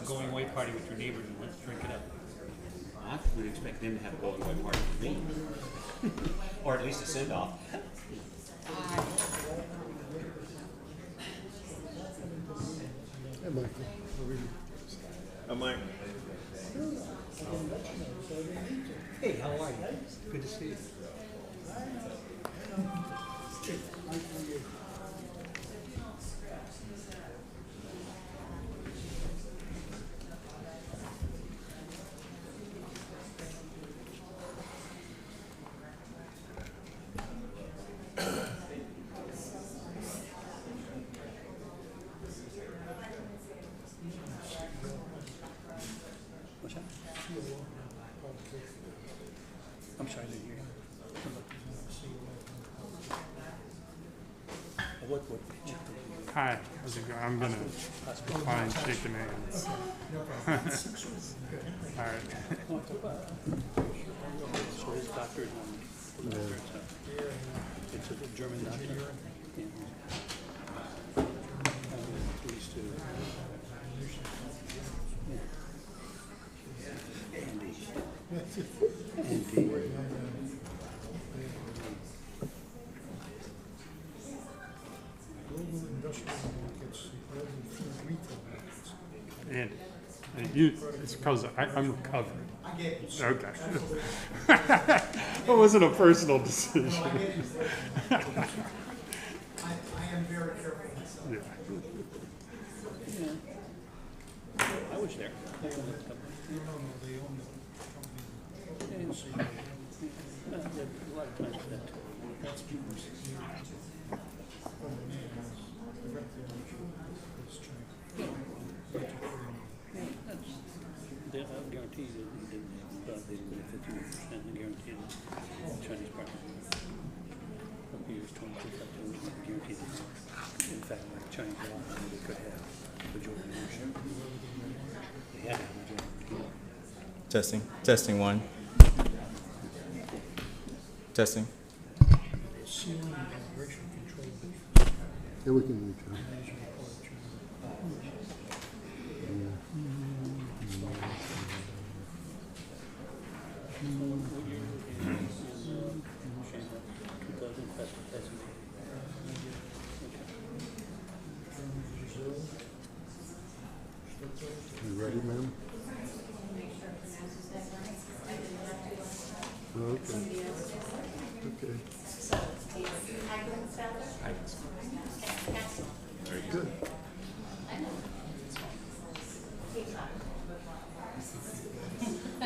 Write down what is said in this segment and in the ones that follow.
going away party with your neighbors and let's drink it up. I would expect them to have a going away party with me. Or at least a send off. Hey, Michael. I'm like, Hey, how are you? Good to see you. What's that? I'm sorry, I didn't hear you. What page? Hi, how's it going? I'm gonna decline shaking hands. All right. So his doctor is it's a German doctor. Yeah. These two. Global industrial markets, global food retail markets. And it's because I'm recovering. Okay. It wasn't a personal decision. I am very careful myself. Yeah. I was there. No, they own the company. So, A lot of times that. that's because the man has directly this China. They guarantee you they didn't have 51%. They guarantee the Chinese partner. For years, 22, guaranteed that, in fact, like Chinese law, they could have majority ownership. They had to have majority. testing one. Testing. Ceiling and vibration control. Yeah, we can reach out. You ready, ma'am? Okay. Okay. Very good.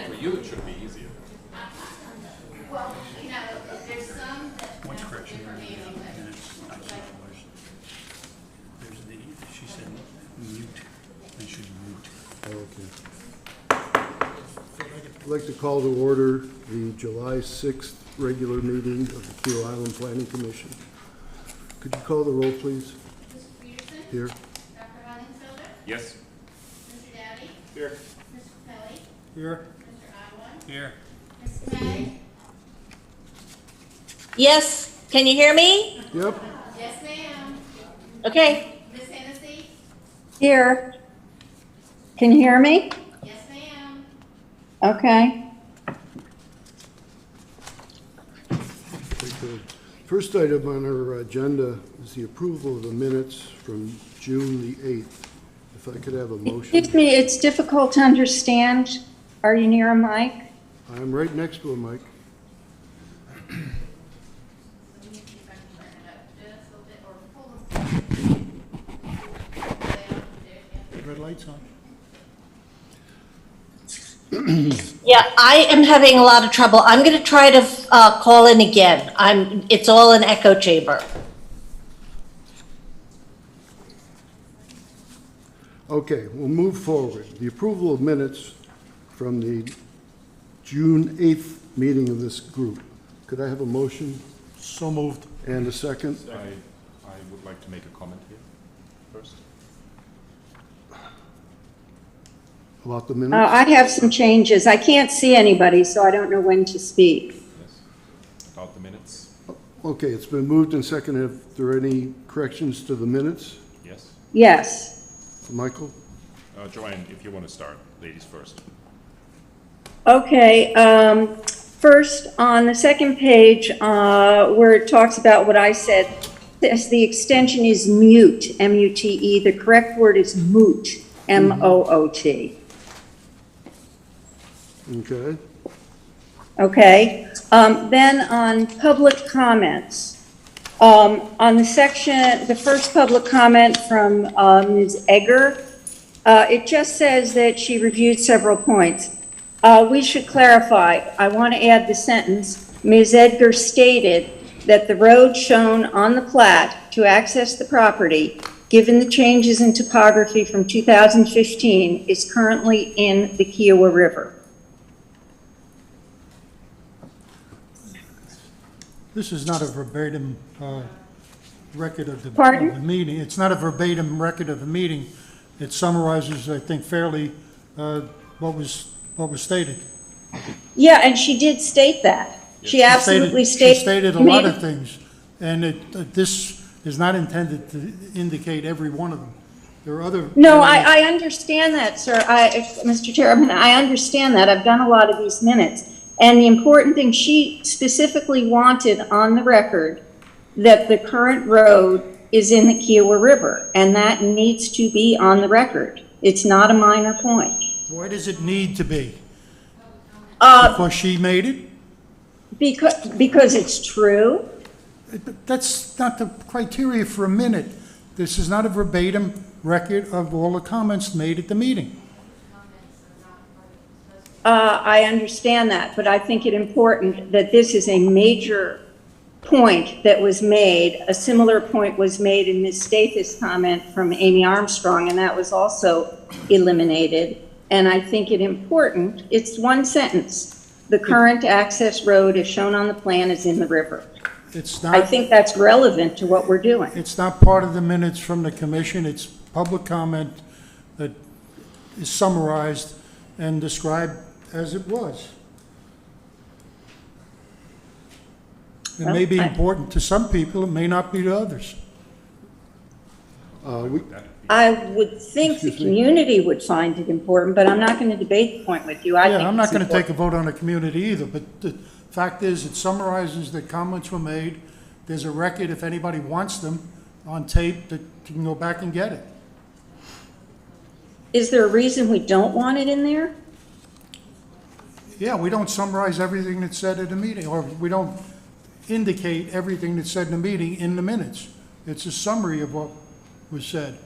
For you, it should be easier. Well, you know, there's some that. One correction, and it's not so much. There's the, she said mute, they should mute. Okay. I'd like to call to order the July 6th regular meeting of the Keel Island Planning Commission. Could you call the roll, please? Mr. Peterson? Here. Dr. Hollingfelder? Yes. Mr. Dowdy? Here. Mr. Kelly? Here. Mr. Iwan? Here. Ms. May? Yes, can you hear me? Yep. Yes, ma'am. Okay. Ms. Hennessy? Here. Can you hear me? Yes, ma'am. Okay. Very good. First item on our agenda is the approval of the minutes from June the 8th. If I could have a motion. Excuse me, it's difficult to understand. Are you near a mic? I'm right next to a mic. Let me see if I can turn it up just a little bit or pull them. Red lights on. Yeah, I am having a lot of trouble. I'm going to try to call in again. It's all an echo chamber. Okay, we'll move forward. The approval of minutes from the June 8th meeting of this group. Could I have a motion So moved. and a second? I would like to make a comment here first. About the minutes? I have some changes. I can't see anybody, so I don't know when to speak. Yes. About the minutes. Okay, it's been moved and seconded. If there are any corrections to the minutes? Yes. Yes. Michael? Joanne, if you want to start, ladies first. Okay, first, on the second page, where it talks about what I said, the extension is mute, M-U-T-E. The correct word is moot, M-O-O-T. Okay. Okay, then on public comments, on the section, the first public comment from Ms. Egger, it just says that she reviewed several points. We should clarify, I want to add the sentence, Ms. Edgar stated that the road shown on the plat to access the property, given the changes in topography from 2015, is currently in the Kiowa River. This is not a verbatim record of the Pardon? of the meeting. It's not a verbatim record of the meeting. It summarizes, I think, fairly what was stated. Yeah, and she did state that. She absolutely stated. She stated a lot of things, and this is not intended to indicate every one of them. There are other. No, I understand that, sir. Mr. Chairman, I understand that. I've done a lot of these minutes. And the important thing, she specifically wanted on the record that the current road is in the Kiowa River, and that needs to be on the record. It's not a minor point. Why does it need to be? Because she made it? Because it's true. That's not the criteria for a minute. This is not a verbatim record of all the comments made at the meeting. I understand that, but I think it important that this is a major point that was made. A similar point was made in Ms. Stathis' comment from Amy Armstrong, and that was also eliminated. And I think it important, it's one sentence. The current access road as shown on the plan is in the river. It's not. I think that's relevant to what we're doing. It's not part of the minutes from the commission. It's public comment that is summarized and described as it was. It may be important to some people, it may not be to others. I would think the community would find it important, but I'm not going to debate the point with you. I think I'm not it's going to take a important. vote on the community either, but the fact is, it summarizes that comments were made. There's a record, if anybody wants them, on tape, that you can go back and get it. Is there a reason we don't want it in there? Yeah, we don't summarize everything that's said at a meeting, or we don't indicate everything that's said in the meeting in the minutes. It's a summary of what was said.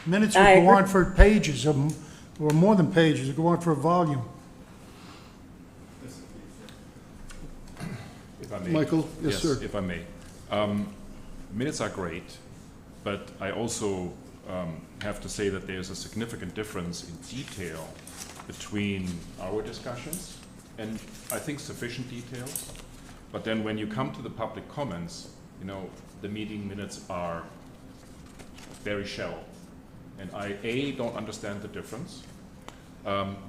Minutes would go on for pages, or more than pages, it go on for a volume. If I may. Michael? Yes, sir. If I may. Minutes are great, but I also have to say that there's a significant difference in detail between our discussions, and I think sufficient details. But then when you come to the public comments, you know, the meeting minutes are very shallow. And I, A, don't understand the difference.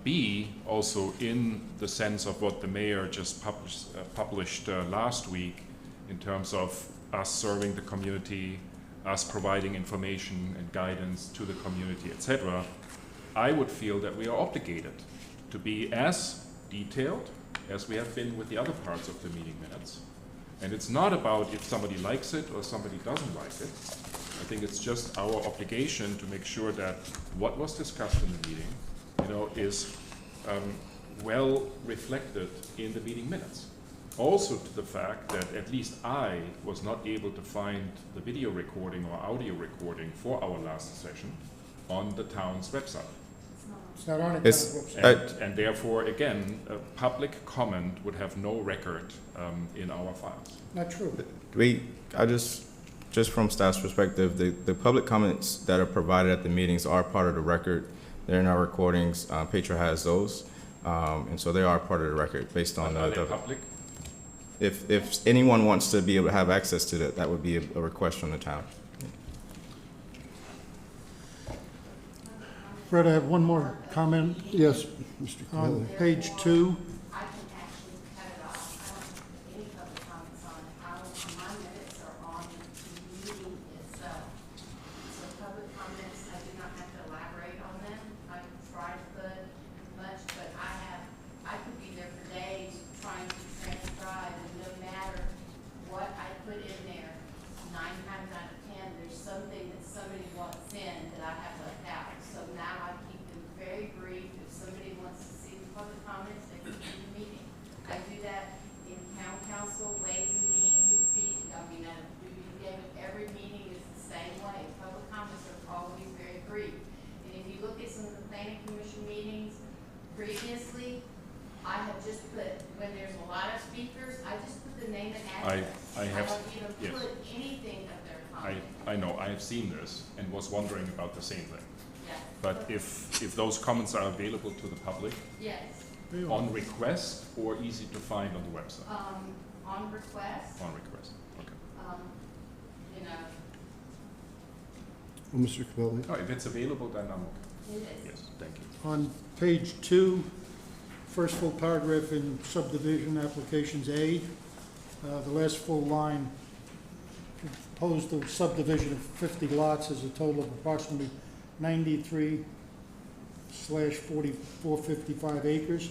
B, also in the sense of what the mayor just published last week in terms of us serving the community, us providing information and guidance to the community, etc., I would feel that we are obligated to be as detailed as we have been with the other parts of the meeting minutes. And it's not about if somebody likes it or somebody doesn't like it. I think it's just our obligation to make sure that what was discussed in the meeting, you know, is well reflected in the meeting minutes. Also to the fact that at least I was not able to find the video recording or audio recording for our last session on the town's website. It's not on it. And therefore, again, a public comment would have no record in our files. Not true. Just from staff's perspective, the public comments that are provided at the meetings are part of the record. They're in our recordings. Petra has those, and so they are part of the record based on Are they public? If anyone wants to be able to have access to that, that would be a request from the town. Fred, I have one more comment. Yes, Mr. On Kelly. page 2, I can actually cut it off. I don't put any public comments on how my minutes are on the meeting itself. So public comments, I do not have to allow seen this and was wondering about the same thing. Yes. But if those comments are available to the public Yes, on request or easy to find on the website? on request, On request, okay. you know, Well, Mr. Capelli? Oh, if it's available, then I'm okay. it is. Yes, thank you. On page 2, first full paragraph in subdivision applications A, the last full line, proposed a subdivision of 50 lots is a total of approximately 93/4455 acres.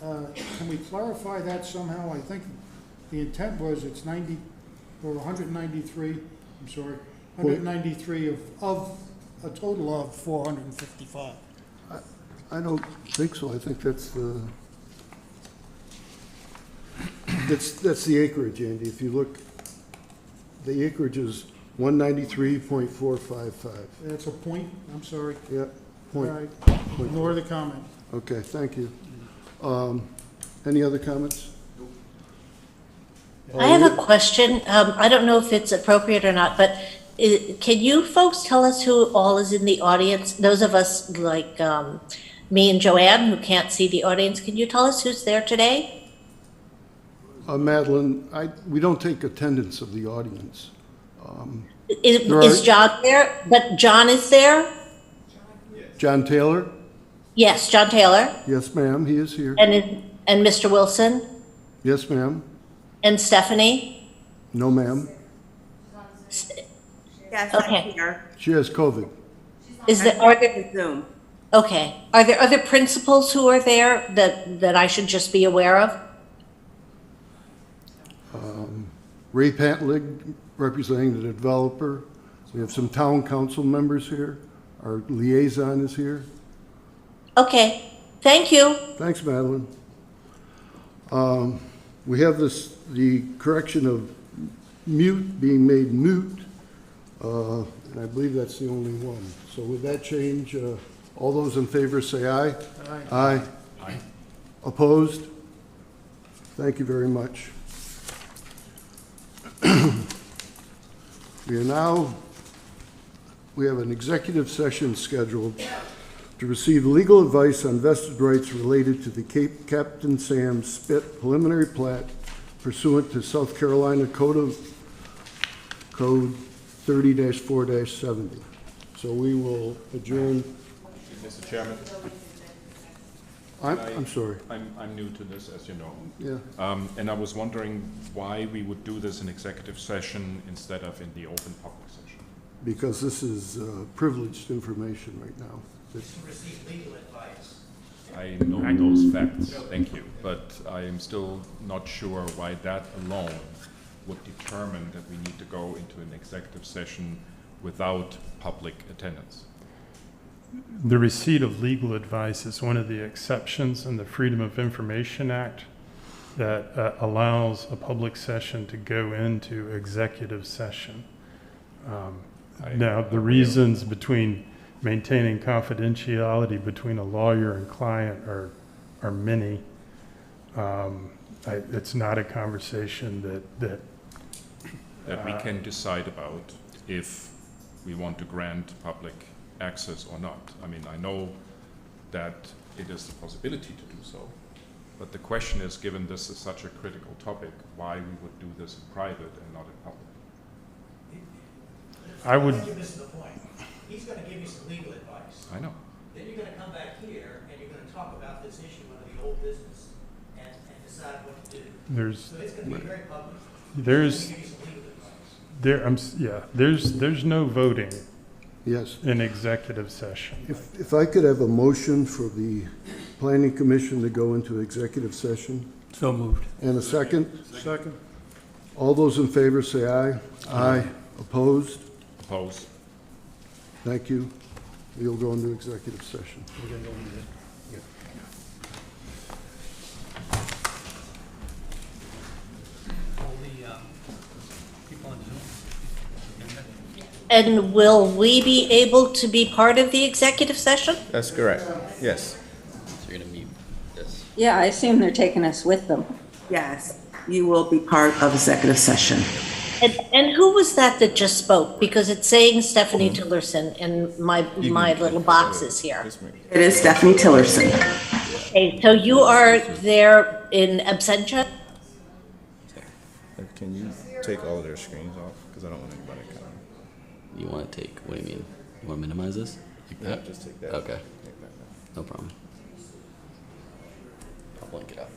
Can we clarify that somehow? I think the intent was it's 90, or 193, I'm sorry, 193 of a total of 455. I don't think so. I think that's the acreage, Andy. If you look, the acreage is 193.455. That's a point, I'm sorry. Yeah, All point. right, ignore the comment. Okay, thank you. Any other comments? I have a question. I don't know if it's appropriate or not, but can you folks tell us who all is in the audience? Those of us like me and Joanne who can't see the audience, can you tell us who's there today? Madeline, we don't take attendance of the audience. Is John there? But John is there? John Taylor? Yes, John Taylor. Yes, ma'am, he is here. And Mr. Wilson? Yes, ma'am. And Stephanie? No, ma'am. Yes, Okay. I'm here. She has COVID. Are there, Zoom. okay. Are there other principals who are there that I should just be aware of? Ray Pantlig, representing the developer. We have some town council members here. Our liaison is here. Okay, thank you. Thanks, Madeline. We have the correction of mute being made moot, and I believe that's the only one. So with that change, all those in favor say aye. Aye. Aye. Opposed? Thank you very much. We have an executive session scheduled to receive legal advice on vested rights related to the Captain Sam Spit preliminary plat pursuant to South Carolina Code 30-4-70. So we will adjourn. Mr. Chairman? I'm sorry. I'm new to this, as you know. Yeah. And I was wondering why we would do this in executive session instead of in the open public session. Because this is privileged information right now. To receive legal advice. I know those facts, thank you, but I am still not sure why that alone would determine that we need to go into an executive session without public attendance. The receipt of legal advice is one of the exceptions in the Freedom of Information Act that allows a public session to go into executive session. Now, the reasons between maintaining confidentiality between a lawyer and client are many. It's not a conversation that we can decide about if we want to grant public access or not. I mean, I know that it is a possibility to do so, but the question is, given this is such a critical topic, why we would do this in private and not in public. I would. You're missing the point. He's gonna give you some legal advice. I know. Then you're gonna come back here and you're gonna talk about this issue under the old business and decide what to do. So it's gonna be very public. He's gonna give you some legal advice. There's no voting Yes. in executive session. If I could have a motion for the planning commission to go into executive session. So moved. And a second? Second. All those in favor say aye. Aye. Opposed? Opposed? Thank you. We'll go into executive session. We're gonna go into it. All the people on Zoom. And will we be able to be part of the executive session? That's correct. Yes. So you're gonna mute this. Yeah, I assume they're taking us with them. Yes, you will be part of executive session. And who was that just spoke? Because it's saying Stephanie Tillerson in my little boxes here. It is Stephanie Tillerson. Okay, so you are there in absentia? Can you take all of their screens off? Because I don't want anybody coming. You want to take, what do you mean? You want to minimize this? Like Yeah, that? just take that. Okay, Take that out. no problem. I'll blink it out.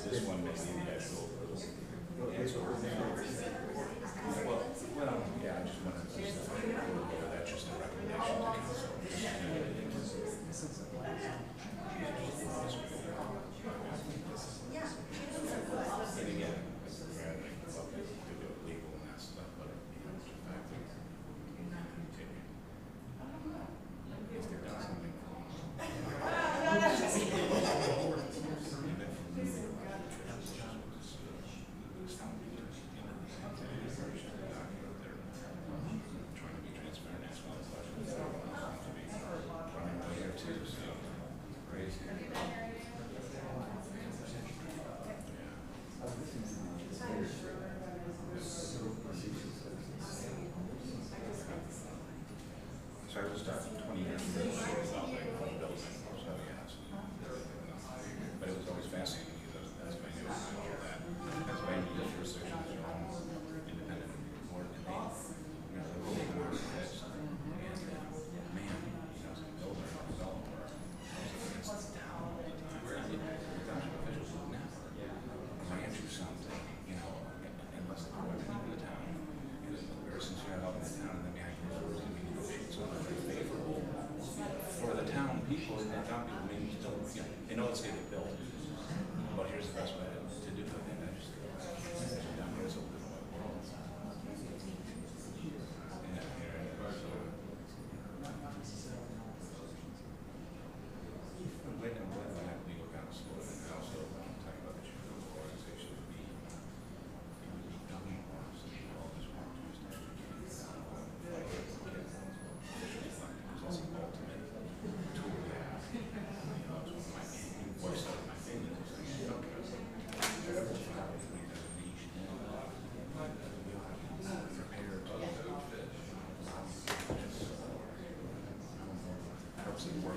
This one may be the actual answer. Well, yeah, I just wanted to say that's just a recommendation to council. And again, rather than do it legal and that stuff, but the fact that continue. If they're done something wrong. So I was starting 20 years ago, so yes. But it was always fascinating because that's my new all that. That's my new jurisdiction is your own independent board and they, you know, they're really more heads. And man, you know, as a builder and developer, I was against the town all the time. The township officials would never grant you something, you know, unless they were in the town. And ever since you got out in the town and then behind closed doors and we negotiate something very favorable for the town people, and the town people maybe still, you know, they know it's going to get built. But here's the best way to do it, and I just down here is a little bit world. Yeah, here, so. I'm glad I have legal counsel, and I also talking about the chair of the organization would be governing laws and all this work to that's the ultimate tool we have. You know, it's one of my voice of my family is like, you know, prepared to helps in work.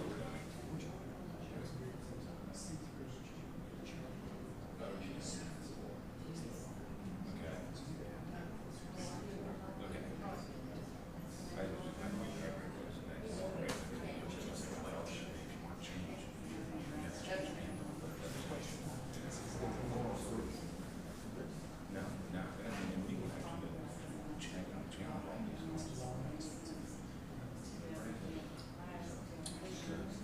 Sure.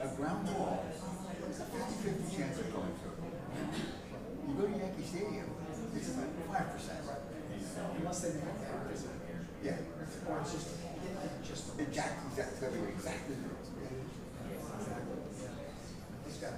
A ground wall You go to Yankee Stadium, it's about 5%. Unless they make it 5%. Yeah. Or it's just exactly. It's got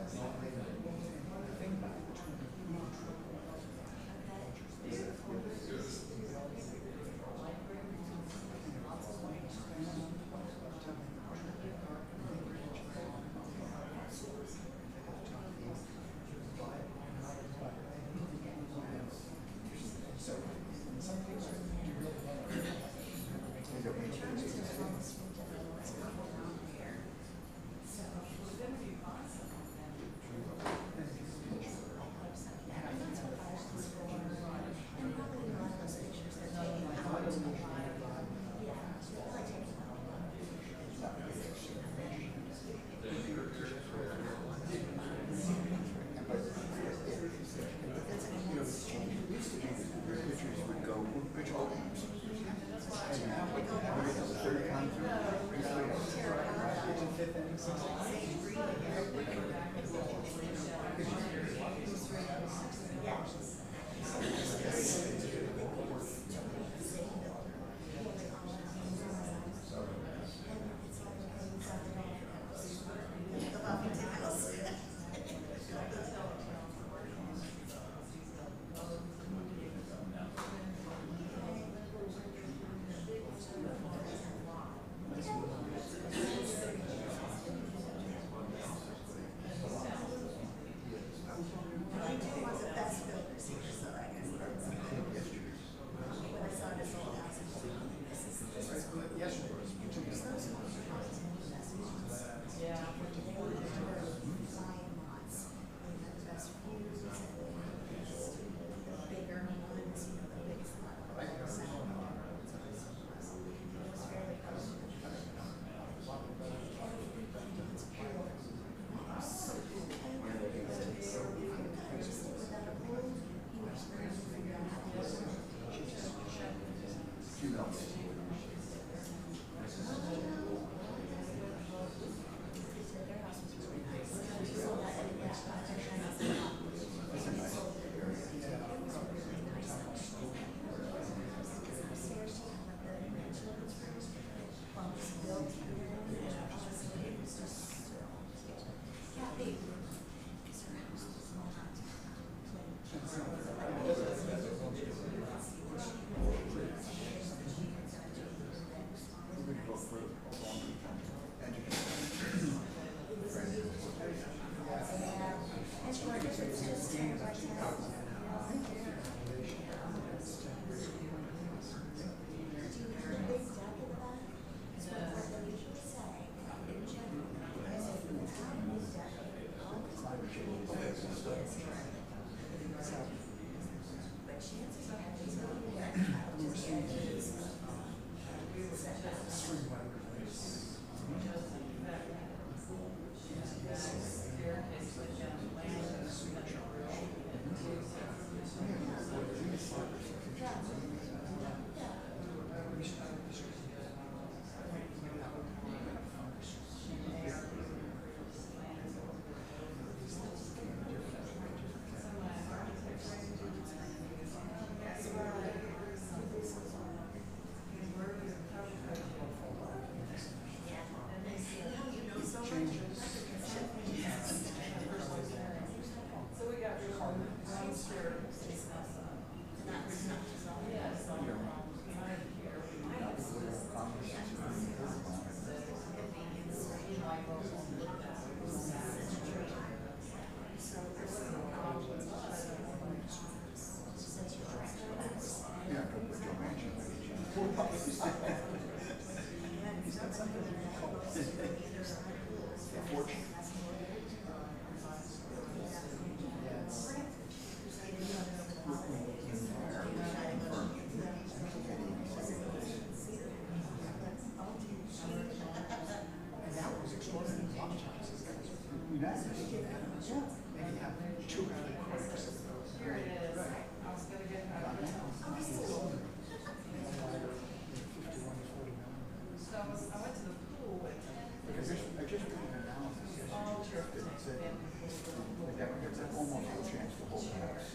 I just did an analysis yesterday. said, the Democrats have almost no chance to hold the House.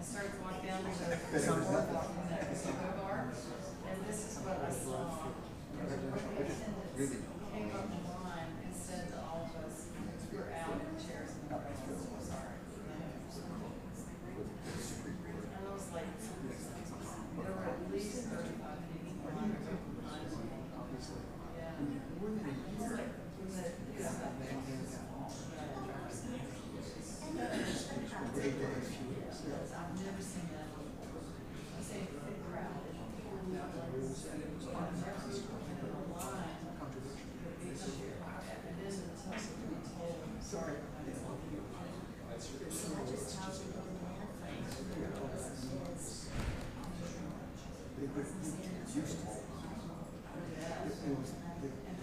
Started to walk down to the boardwalk in that bar, and this is what I saw. Really? Came up the line and said to all of us, we're out of chairs and the rest of us were sorry. And I was like, there were at least 35 people behind me. Yeah. It's like, I've never seen that. I say a big crowd. I've never seen a line. And then the somebody told me, sorry. And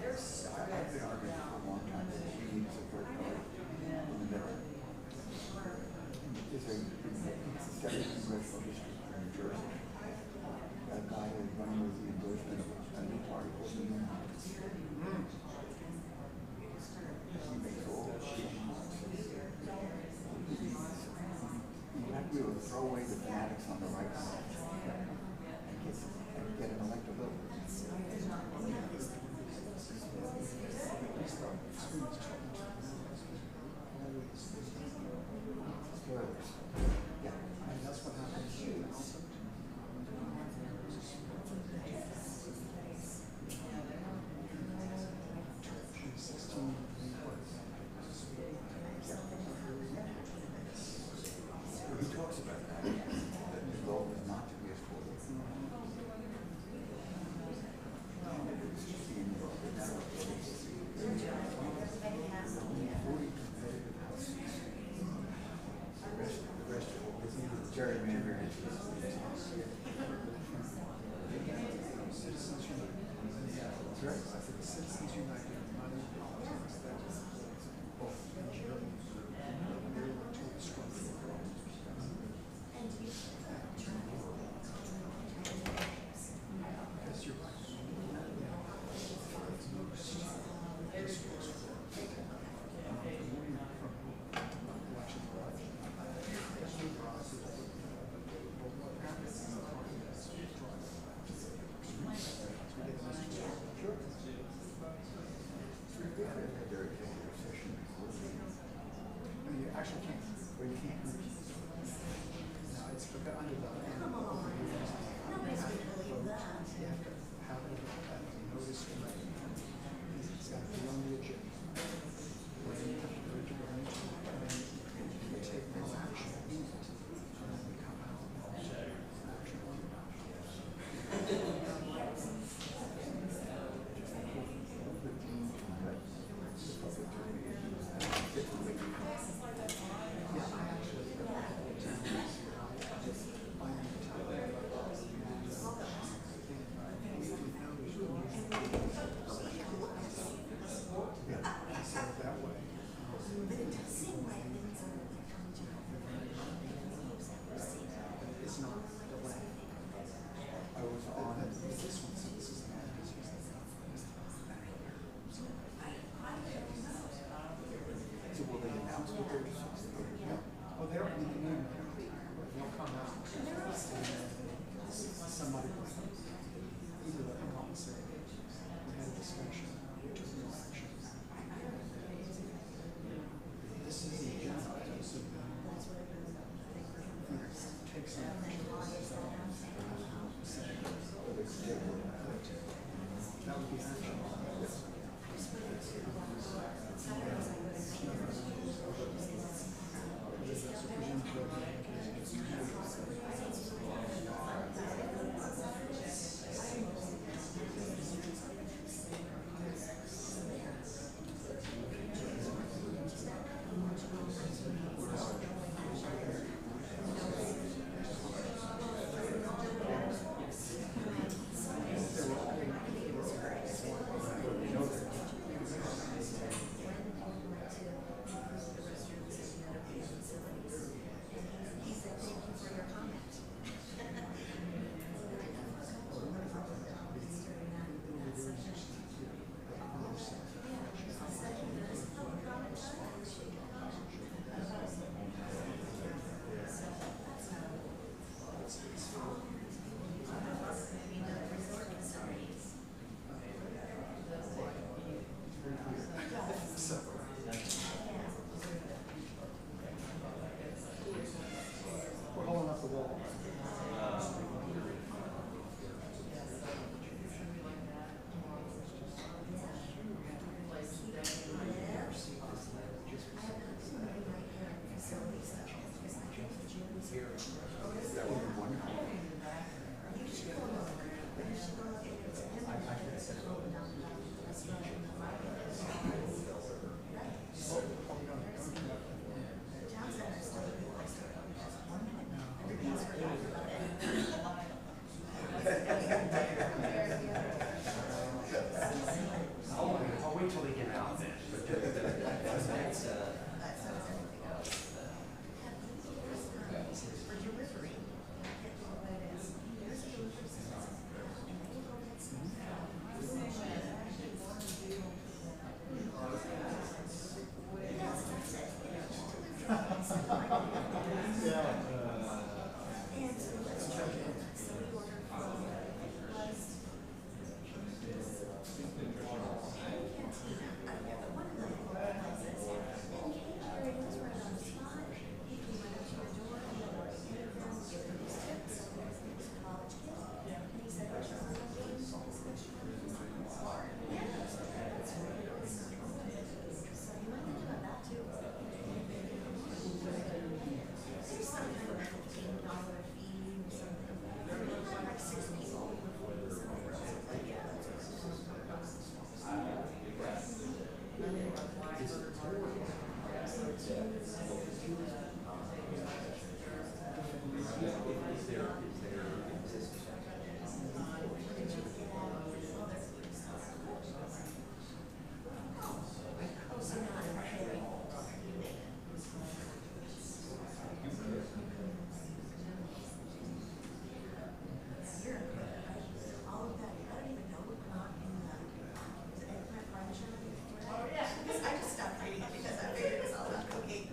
they're starting I've been arguing for a long time that she needs a third party in the middle. There's a second congressional district in New Jersey. That guy is running with the endorsement of a new party called the Union. He makes all the shit. You have to be able to throw away the fanatics on the right side and get an electability. Spoilers. Yeah, I mean, that's what happens. He talks about that his goal is not to be a spoiler. Gerrymander is Citizens United. You actually can't, or you can't. No, it's under the. You have to have it notice. It's got to be on the agenda. When you have to go to the meeting, and then you take no action. And then we come out and action on it. It's not the way. I was on it. This one says this is the So will they announce what they're just? Oh, they're in the new. They'll come out. Somebody will either let them come and say, we had a discussion, we took no action. This is the agenda. Take some action. That would be action. I just stopped reading it because I figured it was all about cocaine.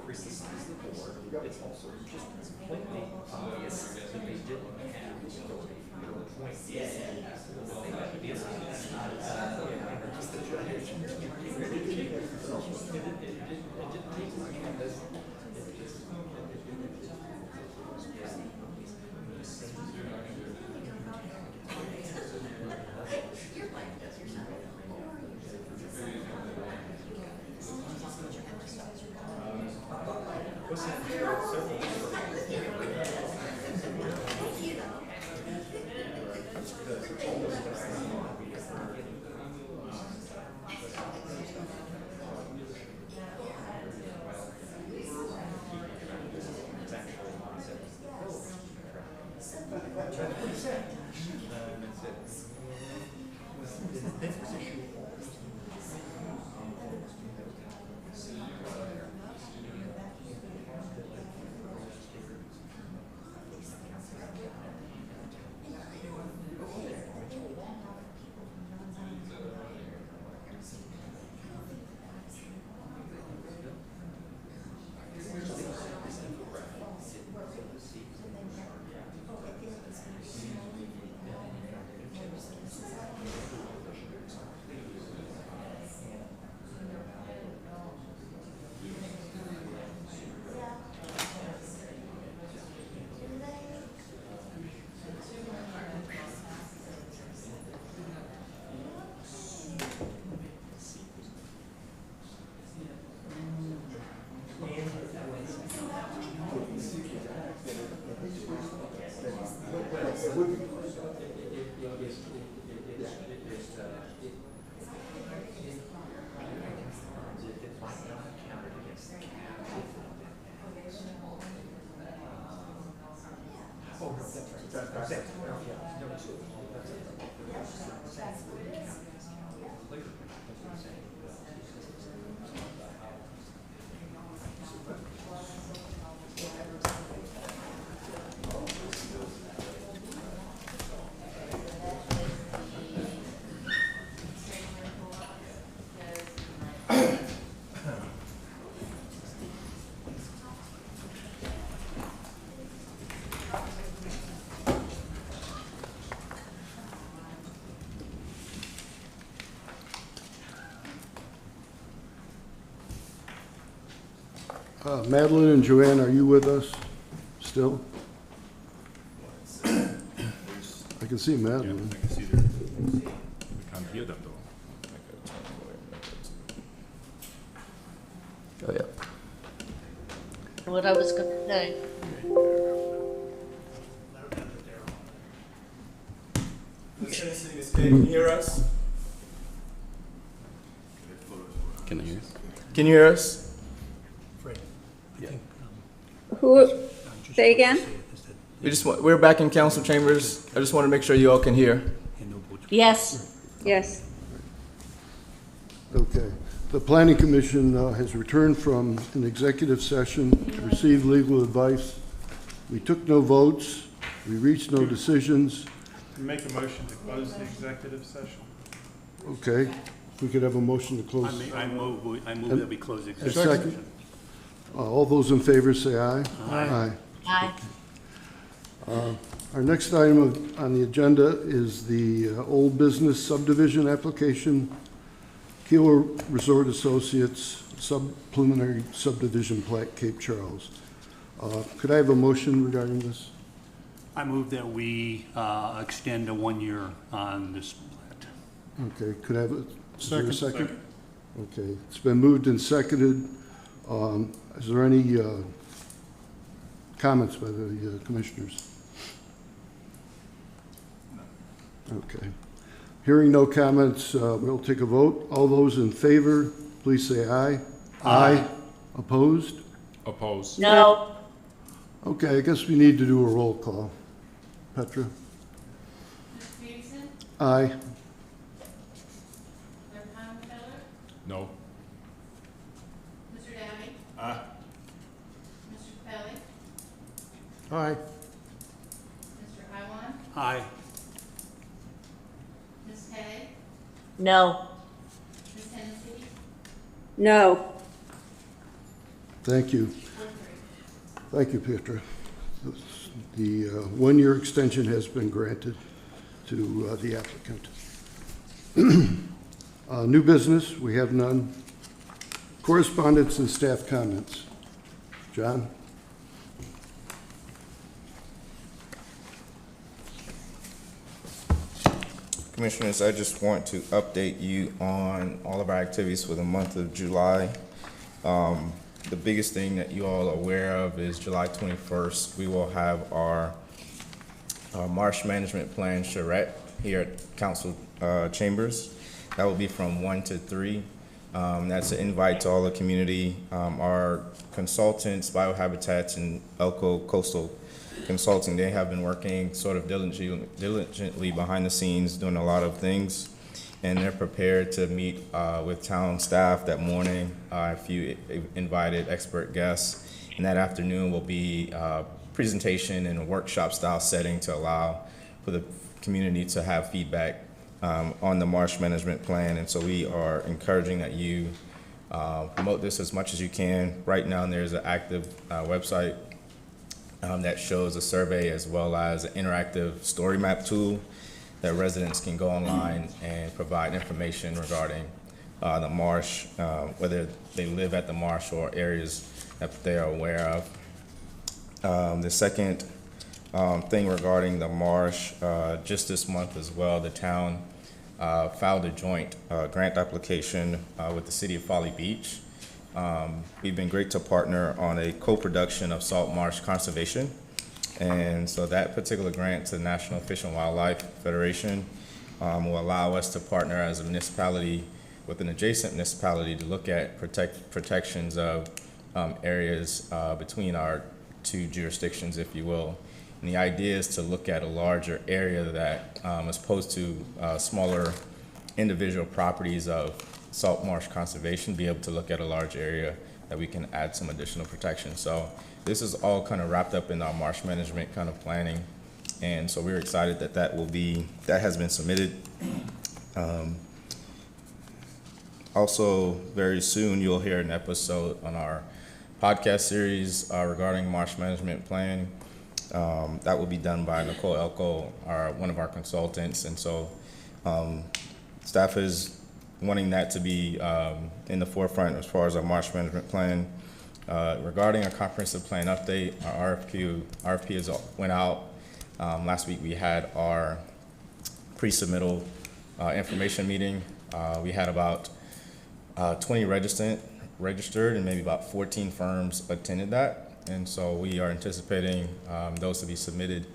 increase the size of the board. It's also just completely obvious that they didn't have the authority to appoint CCs. That they had to be assigned. Just the judge. Madeline and Joanne, are you with us still? I can see Madeline. I can see them. We can't hear them though. Oh, yeah. What I was gonna say. Can you hear us? Can I hear us? Can you hear us? Who, say again? We're back in council chambers. I just want to make sure you all can hear. Yes. Yes. Okay. The Planning Commission has returned from an executive session to receive legal advice. We took no votes. We reached no decisions. Make a motion to close the executive session. Okay. If we could have a motion to close. I move that we close the A executive second. session. All those in favor say aye. Aye. Aye. Our next item on the agenda is the old business subdivision application, Keeler Resort Associates Preliminary Subdivision Plat, Cape Charles. Could I have a motion regarding this? I move that we extend a 1 year on this plat. Okay, could I have a second? Okay, it's been moved and seconded. Is there any comments by the commissioners? Okay. Hearing no comments, we'll take a vote. All those in favor, please say aye. Aye. Opposed? Opposed. No. Okay, I guess we need to do a roll call. Petra? Ms. Peterson? Aye. Ms. Conkeller? No. Mr. Downey? Aye. Mr. Capelli? Aye. Mr. Iwan? Aye. Ms. Hay? No. Ms. Hennessy? No. Thank you. Thank you, Petra. The one-year extension has been granted to the applicant. New business, we have none. Correspondence and staff comments. John? Commissioners, I just want to update you on all of our activities for the month of July. The biggest thing that you all are aware of is July 21st, we will have our marsh management plan charrette here at Council Chambers. That will be from 1 to 3. That's an invite to all the community. Our consultants, Biohabitats and Elko Coastal Consulting, they have been working sort of diligently behind the scenes, doing a lot of things, and they're prepared to meet with town staff that morning, a few invited expert guests, and that afternoon will be a presentation in a workshop style setting to allow for the community to have feedback on the marsh management plan. And so we are encouraging that you promote this as much as you can. Right now there's an active website that shows a survey as well as an interactive story map tool that residents can go online and provide information regarding the marsh, whether they live at the marsh or areas that they are aware of. The second thing regarding the marsh, just this month as well, the town filed a joint grant application with the city of Folly Beach. We've been great to partner on a co-production of salt marsh conservation. And so that particular grant to the National Fish and Wildlife Federation will allow us to partner as a municipality with an adjacent municipality to look at protections of areas between our two jurisdictions, if you will. And the idea is to look at a larger area that, as opposed to smaller individual properties of salt marsh conservation, be able to look at a large area that we can add some additional protection. So this is all kind of wrapped up in our marsh management kind of planning. And so we're excited that that has been submitted. Also, very soon you'll hear an episode on our podcast series regarding marsh management plan. That will be done by Nicole Elko, one of our consultants. And so staff is wanting that to be in the forefront as far as our marsh management plan. Regarding our comprehensive plan update, our RFP went out. Last week we had our pre-submittal information meeting. We had about 20 registered and maybe about 14 firms attended that. And so we are anticipating those to be submitted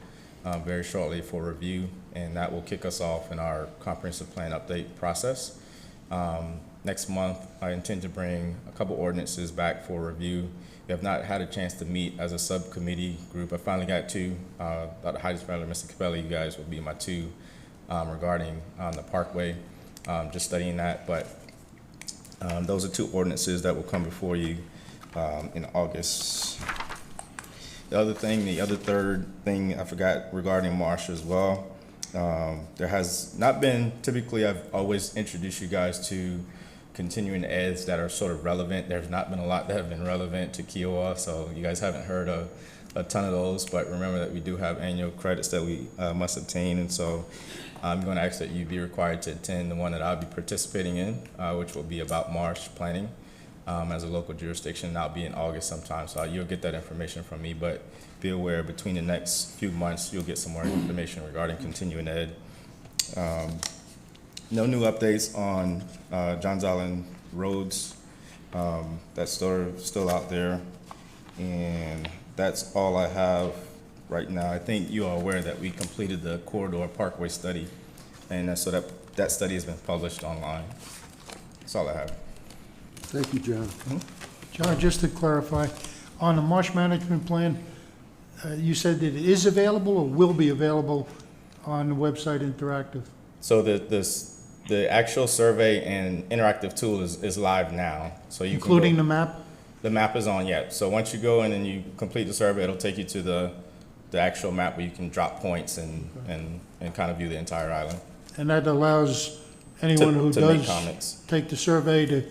very shortly for review, and that will kick us off in our comprehensive plan update process. Next month, I intend to bring a couple ordinances back for review. We have not had a chance to meet as a subcommittee group. I finally got two. Dr. Heidi Sperler and Mr. Capelli, you guys will be my two regarding the Parkway, just studying that. But those are two ordinances that will come before you in August. The third thing I forgot regarding marsh as well. There has not been, typically I've always introduced you guys to continuing eds that are sort of relevant. There's not been a lot that have been relevant to Kiowa, so you guys haven't heard a ton of those, but remember that we do have annual credits that we must obtain, and so I'm going to ask that you be required to attend the one that I'll be participating in, which will be about marsh planning as a local jurisdiction. That'll be in August sometime, so you'll get that information from me, but be aware between the next few months you'll get some more information regarding continuing ed. No new updates on Johns Island roads. That's still out there, and that's all I have right now. I think you are aware that we completed the corridor parkway study, and so that study has been published online. That's all I have. Thank you, John. John, just to clarify, on the marsh management plan, you said that it is available or will be available on the website interactive? So the actual survey and interactive tool is live now. So you including the map? The map is on yet. So once you go in and you complete the survey, it'll take you to the actual map where you can drop points and kind of view the entire island. And that allows anyone who to does make comments. take the survey to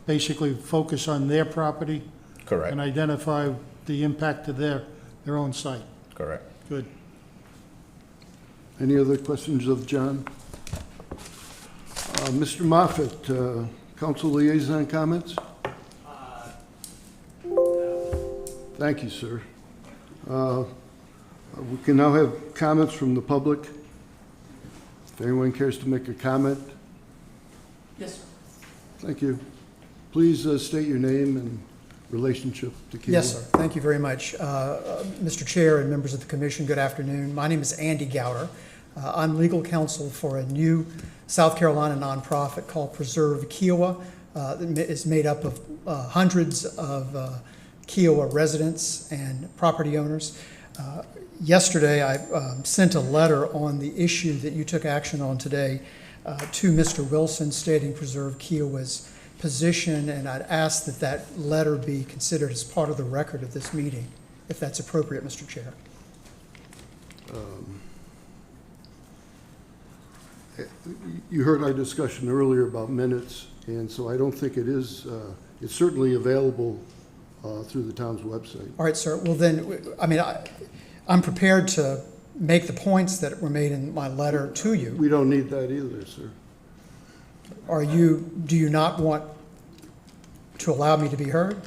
basically focus on their property? Correct. And identify the impact to their own site. Correct. Good. Any other questions of John? Mr. Moffett, council liaison comments? Thank you, sir. We can now have comments from the public. If anyone cares to make a comment. Yes, sir. Thank you. Please state your name and relationship to Kiowa. Yes, sir. Thank you very much. Mr. Chair and members of the commission, good afternoon. My name is Andy Gowder. I'm legal counsel for a new South Carolina nonprofit called Preserve Kiowa. It's made up of hundreds of Kiowa residents and property owners. Yesterday, I sent a letter on the issue that you took action on today to Mr. Wilson stating Preserve Kiowa's position, and I'd ask that that letter be considered as part of the record of this meeting, if that's appropriate, Mr. Chair. You heard our discussion earlier about minutes, and so I don't think it is, it's certainly available through the town's website. All right, sir. Well, then, I mean, I'm prepared to make the points that were made in my letter to you. We don't need that either, sir. Do you not want to allow me to be heard?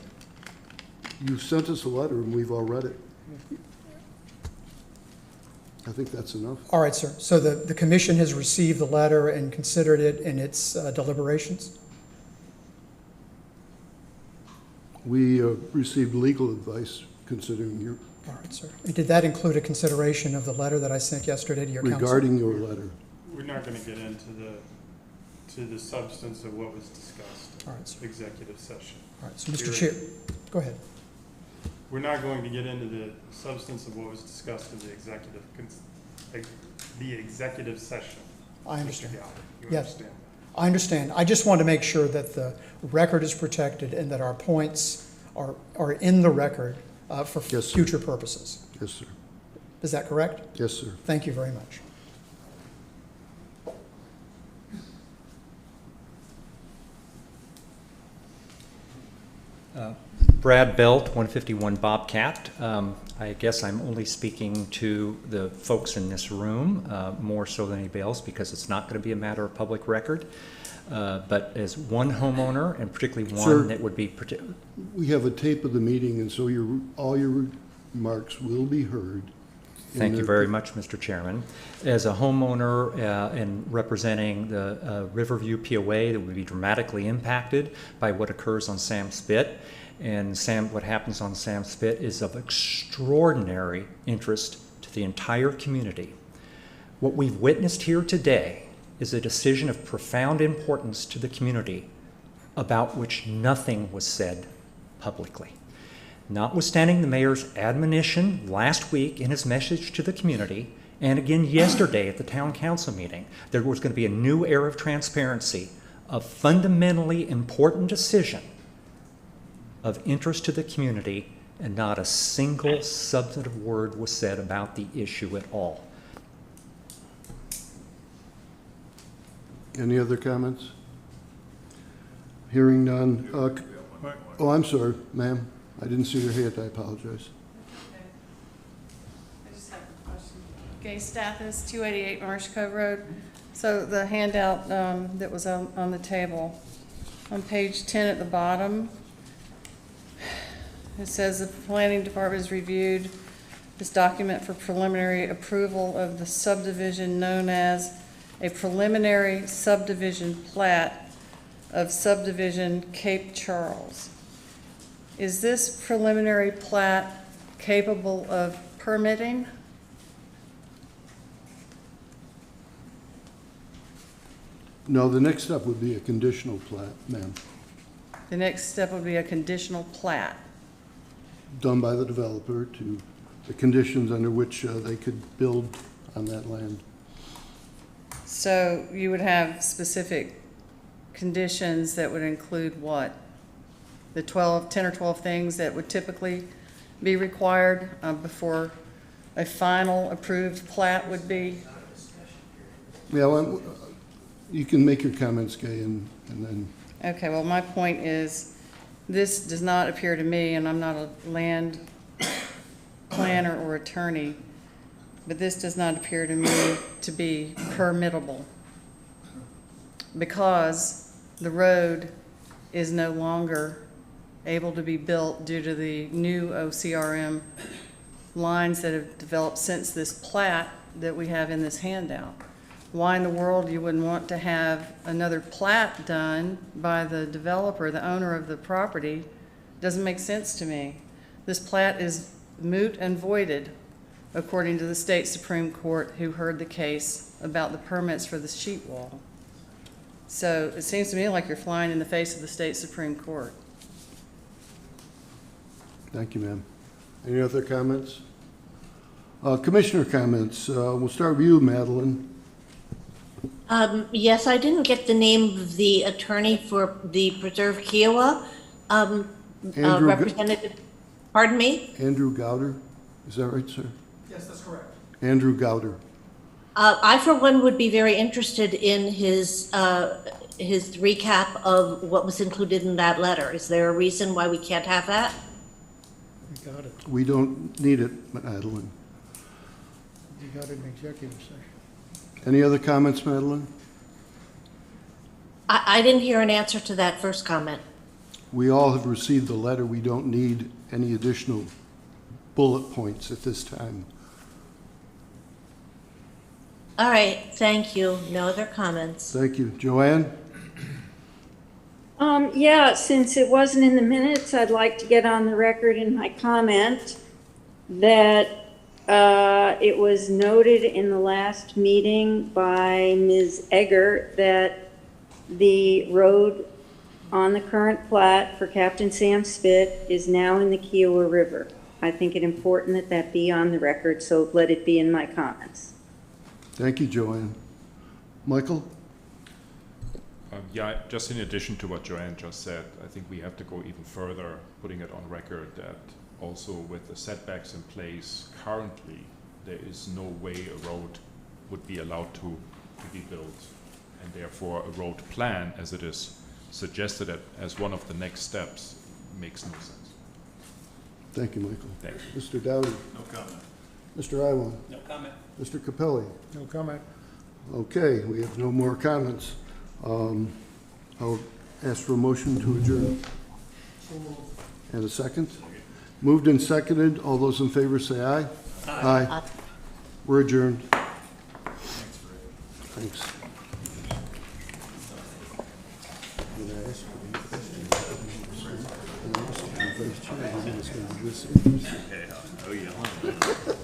You sent us a letter and we've all read it. I think that's enough. All right, sir. So the commission has received the letter and considered it in its deliberations? We received legal advice considering your, All right, sir. And did that include a consideration of the letter that I sent yesterday to your council? regarding your letter. We're not going to get into the substance of what was discussed. All right, sir. Executive session. All right, so Mr. Chair, go ahead. We're not going to get into the substance of what was discussed in the executive session. I understand. Mr. Gowder. You Yes. understand? I understand. I just want to make sure that the record is protected and that our points are in the record for Yes, sir. future purposes. Yes, sir. Is that correct? Yes, sir. Thank you very much. Brad Belt, 151 Bobcat. I guess I'm only speaking to the folks in this room, more so than anybody else, because it's not going to be a matter of public record. But as one homeowner, and particularly one Sir, that would be... We have a tape of the meeting, and so all your remarks will be heard. Thank you very much, Mr. Chairman. As a homeowner and representing the Riverview POA that would be dramatically impacted by what occurs on Sam Spit, and what happens on Sam Spit is of extraordinary interest to the entire community. What we've witnessed here today is a decision of profound importance to the community about which nothing was said publicly. Notwithstanding the mayor's admonition last week in his message to the community, and again yesterday at the town council meeting, there was going to be a new era of transparency, a fundamentally important decision of interest to the community, and not a single substantive word was said about the issue at all. Any other comments? Hearing none. Oh, I'm sorry, ma'am. I didn't see your hand. I apologize. I just have a question. Gay Stathis, 288 Marsh Cove Road. So the handout that was on the table, on page 10 at the bottom, it says the planning department has reviewed this document for preliminary approval of the subdivision known as a preliminary subdivision plat of subdivision Cape Charles. Is this preliminary plat capable of permitting? No, the next step would be a conditional plat, ma'am, The next step would be a conditional plat. done by the developer to the conditions under which they could build on that land. So you would have specific conditions that would include what? The 10 or 12 things that would typically be required before a final approved plat would be? Yeah, well, you can make your comments, Gay, and then, Okay, well, my point is, this does not appear to me, and I'm not a land planner or attorney, but this does not appear to me to be permittable, because the road is no longer able to be built due to the new OCRM lines that have developed since this plat that we have in this handout. Why in the world you wouldn't want to have another plat done by the developer, the owner of the property, doesn't make sense to me. This plat is moot and voided, according to the state Supreme Court, who heard the case about the permits for the sheet wall. So it seems to me like you're flying in the face of the state Supreme Court. Thank you, ma'am. Any other comments? Commissioner comments. We'll start with you, Madeline. Yes, I didn't get the name of the attorney for the Preserve Kiowa. Representative, pardon me? Andrew Gowder. Is that right, sir? Yes, that's correct. Andrew Gowder. I, for one, would be very interested in his recap of what was included in that letter. Is there a reason why we can't have that? You got it. We don't need it, Madeline. You got it in executive session. Any other comments, Madeline? I didn't hear an answer to that first comment. We all have received the letter. We don't need any additional bullet points at this time. All right, thank you. No other comments. Thank you. Joanne? Yeah, since it wasn't in the minutes, I'd like to get on the record in my comment that it was noted in the last meeting by Ms. Egger that the road on the current plat for Captain Sam Spit is now in the Kiowa River. I think it important that that be on the record, so let it be in my comments. Thank you, Joanne. Michael? Yeah, just in addition to what Joanne just said, I think we have to go even further, putting it on record that also with the setbacks in place currently, there is no way a road would be allowed to be built. And therefore, a road plan, as it is suggested as one of the next steps, makes no sense. Thank you, Michael. Thank you. Mr. Dowdy? No comment. Mr. Iwan? No comment. Mr. Capelli? No comment. Okay, we have no more comments. I'll ask for a motion to adjourn. And a second? Moved and seconded. All those in favor say aye. Aye. We're adjourned. Thanks. Did I ask you any questions? And I asked the vice chair, he was going to listen. Oh, yeah.